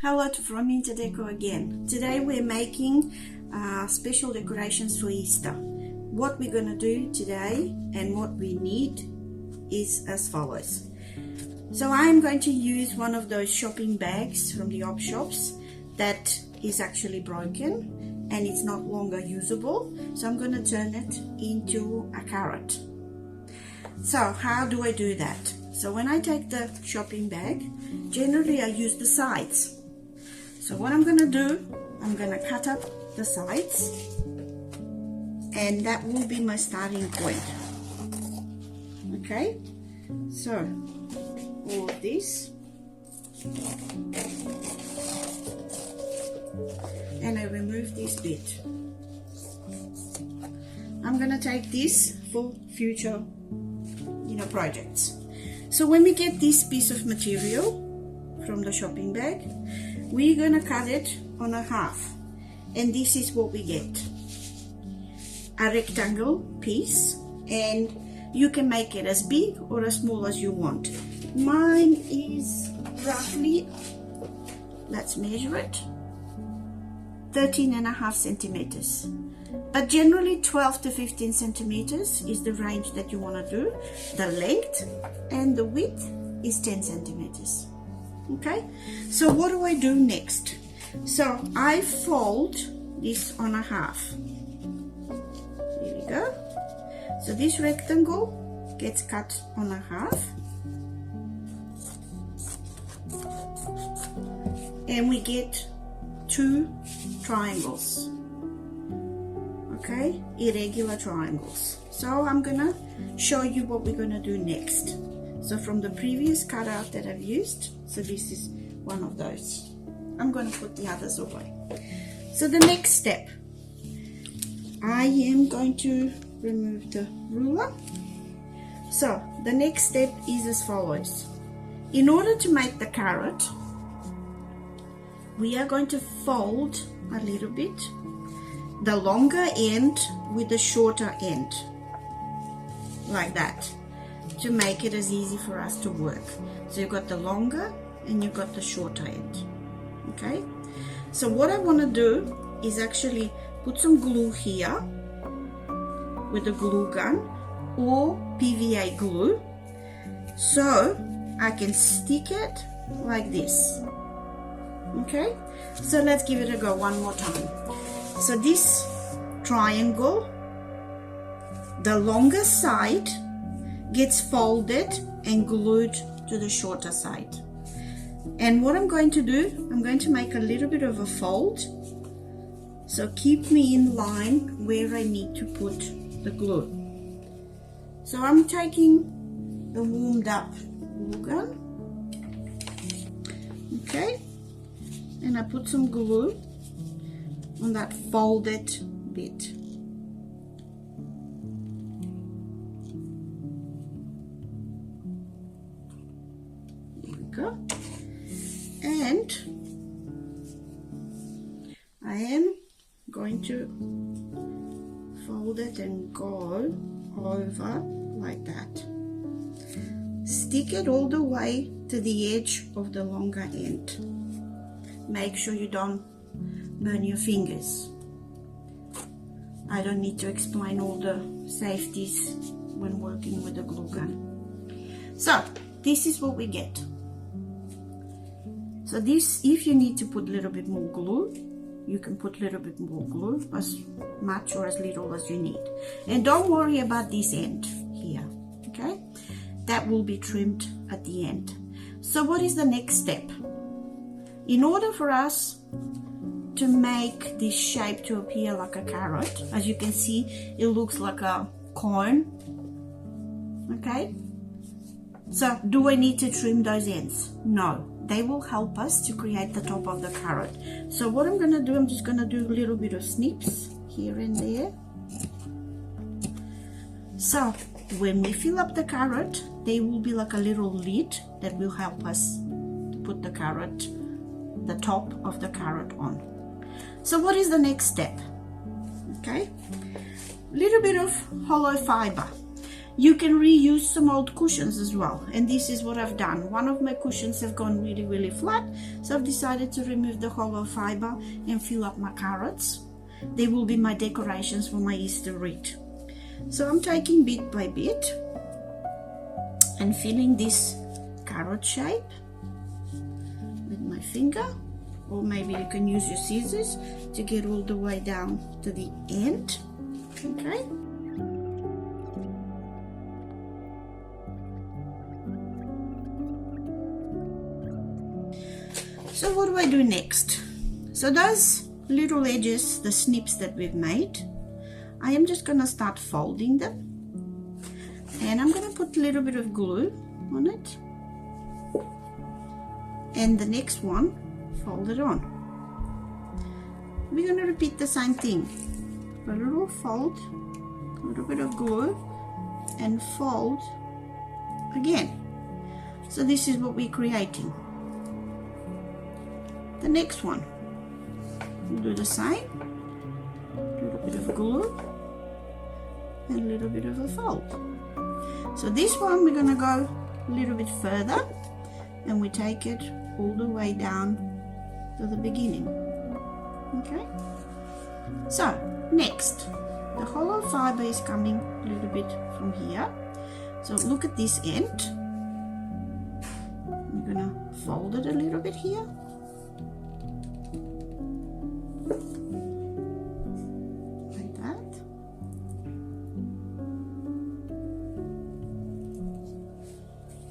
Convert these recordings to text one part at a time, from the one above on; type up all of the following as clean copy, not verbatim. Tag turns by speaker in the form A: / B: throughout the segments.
A: Hello from InterDecco again. Today we're making special decorations for Easter. What we're going to do today and what we need is as follows. So I'm going to use one of those shopping bags from the op shops that is actually broken and it's not longer usable. So I'm going to turn it into a carrot. So how do I do that? So when I take the shopping bag, generally I use the sides. So what I'm going to do, I'm going to cut up the sides and that will be my starting point. Okay, so all of this, and I remove this bit. I'm going to take this for future projects. So when we get this piece of material from the shopping bag, we're going to cut it on a half, and this is what we get: a rectangle piece, and you can make it as big or as small as you want. Mine is roughly, let's measure it, 13.5 centimeters. But generally 12 to 15 centimeters is the range that you want to do. The length and the width is 10 centimeters. Okay, so what do I do next? So I fold this on a half. Here we go. So this rectangle gets cut on a half. And we get two triangles. Okay, irregular triangles. So I'm gonna show you what we're gonna do next. So from the previous cutout that I've used, so this is one of those. I'm gonna put the others away. So the next step, I am going to remove the ruler. So the next step is as follows. In order to make the carrot, we are going to fold a little bit the longer end with the shorter end, like that, to make it as easy for us to work. So you've got the longer and you've got the shorter end. Okay, so what I want to do is actually put some glue here with a glue gun or PVA glue, so I can stick it like this. Okay, so let's give it a go one more time. So this triangle, the longer side gets folded and glued to the shorter side. And what I'm going to do, I'm going to make a little bit of a fold. So keep me in line where I need to put the glue. So I'm taking the warmed up glue gun. Okay. And I put some glue on that folded bit. There we go. And I am going to fold it and go over like that. Stick it all the way to the edge of the longer end. Make sure you don't burn your fingers. I don't need to explain all the safeties when working with a glue gun. So this is what we get. So this, if you need to put a little bit more glue, you can put a little bit more glue, as much or as little as you need. And don't worry about this end here, okay? That will be trimmed at the end. So what is the next step? In order for us to make this shape to appear like a carrot, as you can see, it looks like a cone. Okay, so do I need to trim those ends? No, they will help us to create the top of the carrot. So what I'm gonna do, I'm just gonna do a little bit of snips here and there. So when we fill up the carrot, there will be like a little lid that will help us to put the carrot, the top of the carrot on. So what is the next step? Okay, little bit of hollow fiber. You can reuse some old cushions as well, and this is what I've done. One of my cushions have gone really flat, so I've decided to remove the hollow fiber and fill up my carrots. They will be my decorations for my Easter wreath. So I'm taking bit by bit and filling this carrot shape with my finger, or maybe you can use your scissors to get all the way down to the end. Okay. So what do I do next? So those little edges, the snips that we've made, I am just gonna start folding them, and I'm gonna put a little bit of glue on it, and the next one, fold it on. We're gonna repeat the same thing. A little fold, a little bit of glue, and fold again. So this is what we're creating. The next one, we'll do the same. A little bit of glue and a little bit of a fold. So this one we're gonna go a little bit further, and we take it all the way down to the beginning. Okay. So next, the hollow fiber is coming a little bit from here. So look at this end. I'm gonna fold it a little bit here. Like that.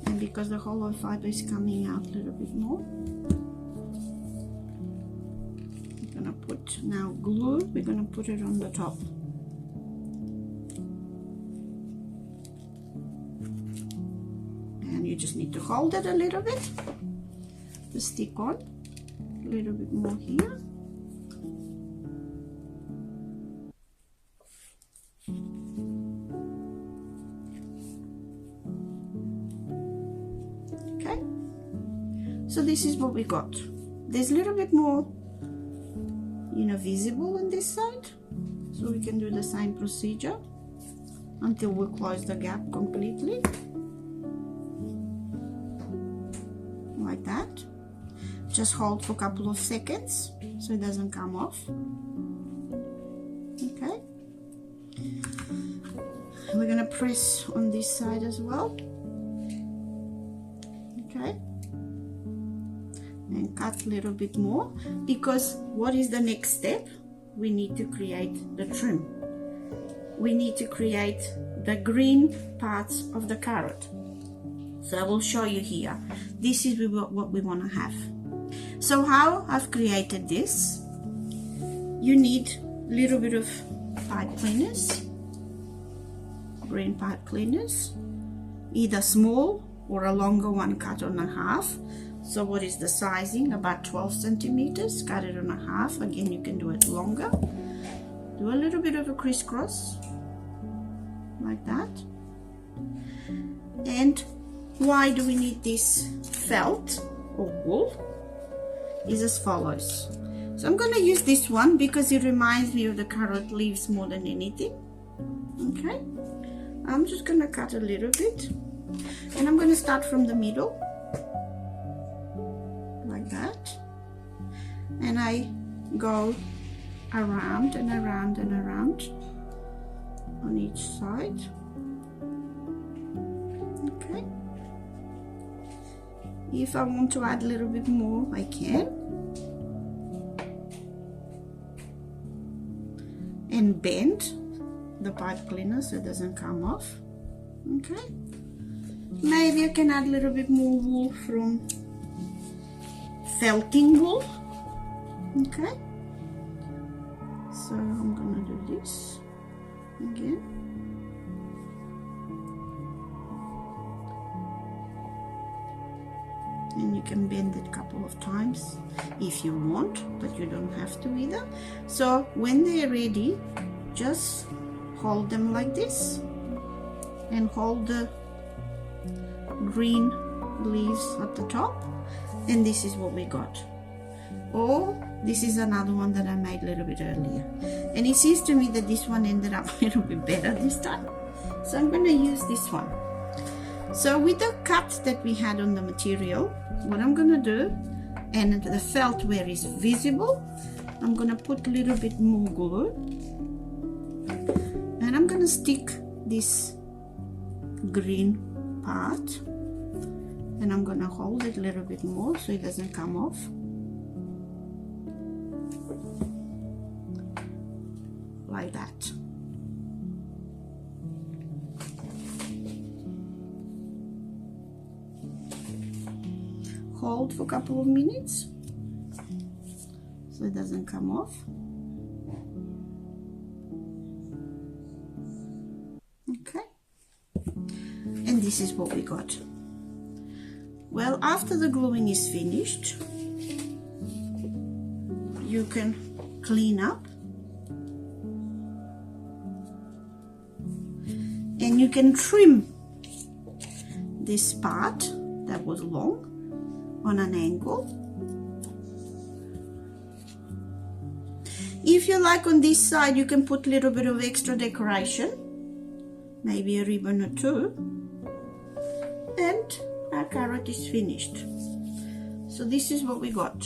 A: And because the hollow fiber is coming out a little bit more, we're gonna put now glue, we're gonna put it on the top. And you just need to hold it a little bit to stick on. A little bit more here. Okay, so this is what we got. There's a little bit more, visible on this side, so we can do the same procedure until we close the gap completely, like that. Just hold for a couple of seconds so it doesn't come off. Okay, we're gonna press on this side as well. Okay, and cut a little bit more, because what is the next step? We need to create the trim. We need to create the green parts of the carrot. So I will show you here. This is what we want to have. So how I've created this, you need a little bit of pipe cleaners, green pipe cleaners, either small or a longer one cut on a half. So what is the sizing? About 12 centimeters, cut it on a half. Again, you can do it longer. Do a little bit of a crisscross, like that. And why do we need this felt or wool? Is as follows. So I'm going to use this one because it reminds me of the carrot leaves more than anything. Okay, I'm just going to cut a little bit, and I'm going to start from the middle, like that, and I go around and around and around on each side. Okay, if I want to add a little bit more, I can, and bend the pipe cleaner so it doesn't come off. Okay, maybe I can add a little bit more wool from felting wool. Okay, so I'm gonna do this again. And you can bend it a couple of times if you want, but you don't have to either. So when they're ready, just hold them like this and hold the green leaves at the top, and this is what we got. Or this is another one that I made a little bit earlier, and it seems to me that this one ended up a little bit better this time. So I'm going to use this one. So with the cut that we had on the material, what I'm going to do, and the felt where is visible, I'm going to put a little bit more glue, and I'm going to stick this green part, and I'm going to hold it a little bit more so it doesn't come off. Like that. Hold for a couple of minutes so it doesn't come off. Okay, and this is what we got. Well, after the gluing is finished, you can clean up and you can trim this part that was long on an angle. If you like, on this side you can put a little bit of extra decoration, maybe a ribbon or two, and our carrot is finished. So this is what we got.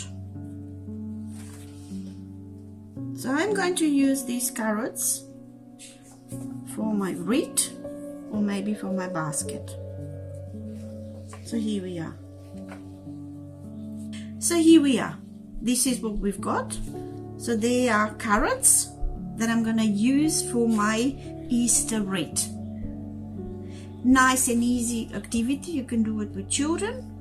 A: So I'm going to use these carrots for my wreath or maybe for my basket. So here we are. This is what we've got. So they are carrots that I'm gonna use for my Easter wreath. Nice and easy activity. You can do it with children.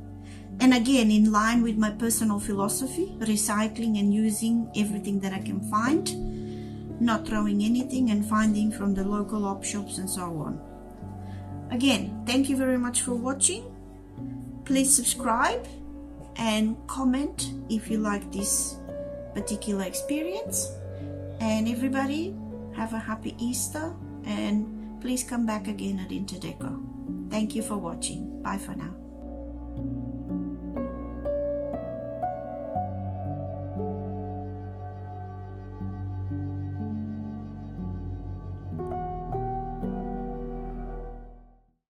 A: And again, in line with my personal philosophy, recycling and using everything that I can find, not throwing anything, and finding from the local op shops and so on. Again, thank you very much for watching. Please subscribe and comment if you like this particular experience. And everybody, have a happy Easter, and please come back again at InterDecco. Thank you for watching. Bye for now.